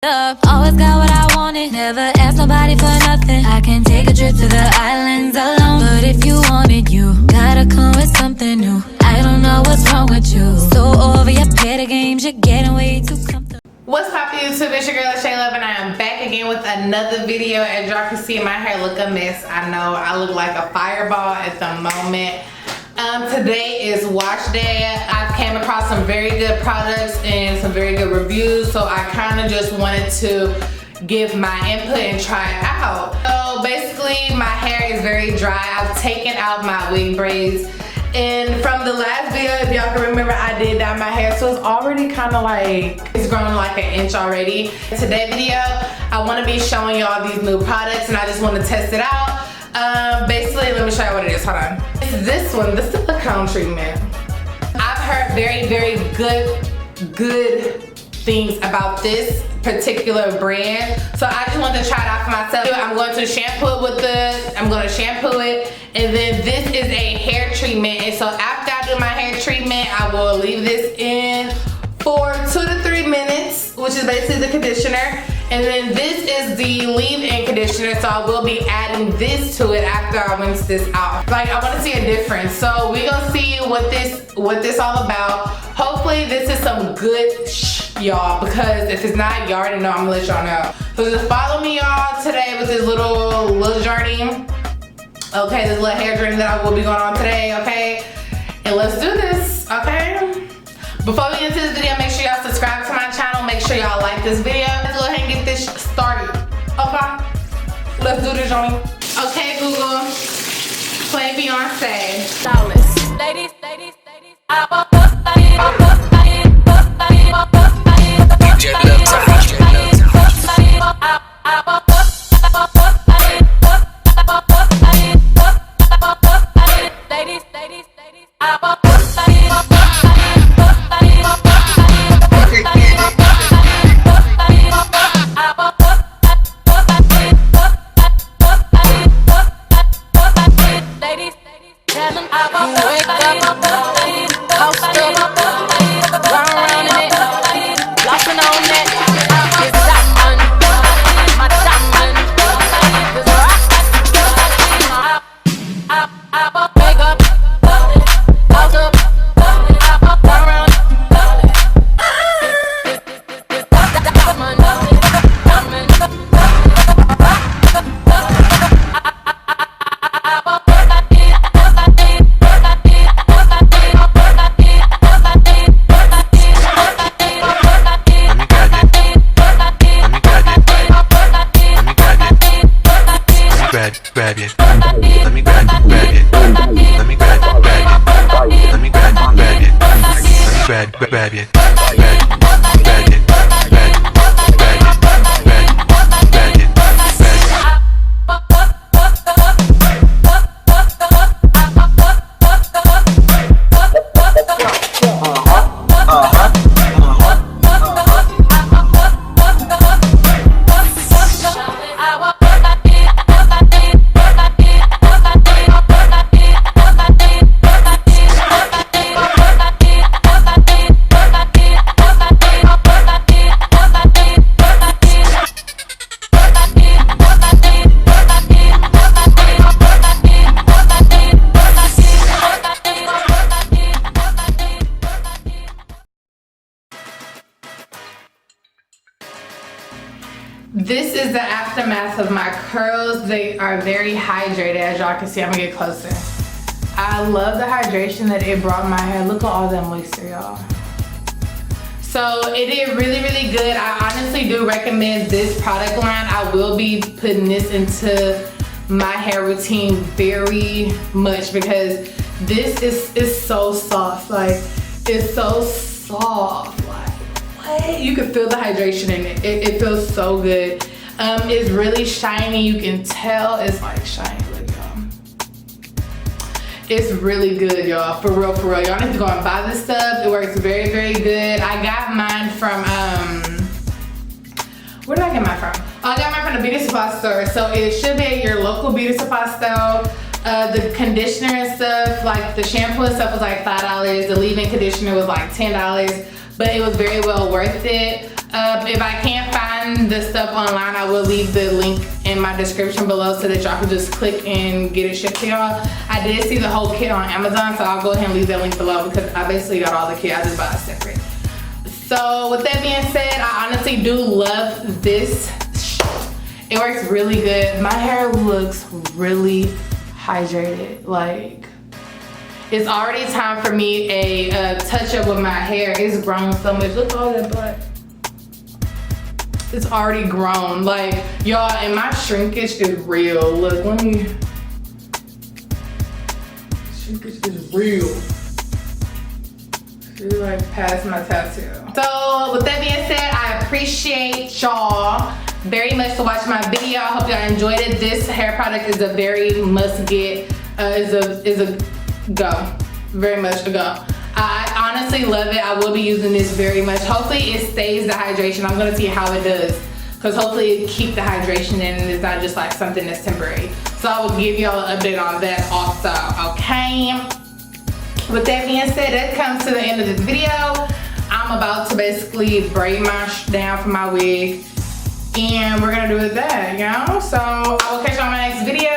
Up, always got what I wanted. Never asked nobody for nothing. I can take a trip to the islands alone, but if you want it, you gotta come with something new. I don't know what's wrong with you. So over your petty games, you're getting way too comfortable. What's up, YouTube? It's your girl Shayla, and I am back again with another video. As y'all can see, my hair look a mess. I know I look like a fireball at the moment. Today is wash day. I came across some very good products and some very good reviews, so I kind of just wanted to give my input and try it out. So basically, my hair is very dry. I've taken out my wig braids, and from the last video, if y'all can remember, I did dye my hair, so it's already kind of like, it's grown like an inch already. In today's video, I want to be showing y'all these new products, and I just want to test it out. Basically, let me show you what it is. Hold on. It's this one, the silicone treatment. I've heard very, very good things about this particular brand, so I just wanted to try it out for myself. I'm going to shampoo it and then this is a hair treatment, and so after I do my hair treatment, I will leave this in for 2 to 3 minutes, which is basically the conditioner. And then this is the leave-in conditioner, so I will be adding this to it after I rinse this out. Like, I want to see a difference, so we're gonna see what this all about. Hopefully this is some good y'all, because if it's not, y'all already know I'm gonna let y'all know. So just follow me, y'all, today with this little journey. Okay, this little hair journey that I will be going on today, okay? And let's do this, okay? Before we get into this video, make sure y'all subscribe to my channel. Make sure y'all like this video. Let's go ahead and get this started. Okay? Let's do this, Johnny. Okay, Google. Play Beyonce. Ladies, grab it. Let me grab it. Let me grab it. Let me grab it. Let me grab it. This is the aftermath of my curls. They are very hydrated, as y'all can see. I'm gonna get closer. I love the hydration that it brought my hair. Look at all that moisture, y'all. So it did really, really good. I honestly do recommend this product line. I will be putting this into my hair routine very much, because this is so soft. Like, it's so soft. You can feel the hydration in it. It feels so good. It's really shiny. You can tell it's like shiny. Look, y'all. It's really good, y'all. For real, for real. Y'all need to go and buy this stuff. It works very, very good. I got mine from, where did I get mine from? Oh, I got mine from the beauty supply store. So it should be at your local beauty supply store. The conditioner and stuff, like the shampoo and stuff was like $5. The leave-in conditioner was like $10. But it was very well worth it. If I can't find the stuff online, I will leave the link in my description below so that y'all can just click and get it shipped to y'all. I did see the whole kit on Amazon, so I'll go ahead and leave that link below because I basically got all the kit. I just bought it separate. So with that being said, I honestly do love this. It works really good. My hair looks really hydrated. Like, it's already time for me a touch up with my hair. It's grown so much. Look at all that butt. It's already grown. Like, y'all, and my shrinkage is real. Look, let me. Shrinkage is real. It's like past my tattoo. So with that being said, I appreciate y'all very much for watching my video. I hope y'all enjoyed it. This hair product is a very must get. Is a go. Very much a go. I honestly love it. I will be using this very much. Hopefully it stays the hydration. I'm gonna see how it does. Because hopefully it keep the hydration in and it's not just like something that's temporary. So I will give y'all an update on that also, okay? With that being said, that comes to the end of this video. I'm about to basically braid my down for my wig. And we're gonna do it that, y'all. So I will catch you on my next video.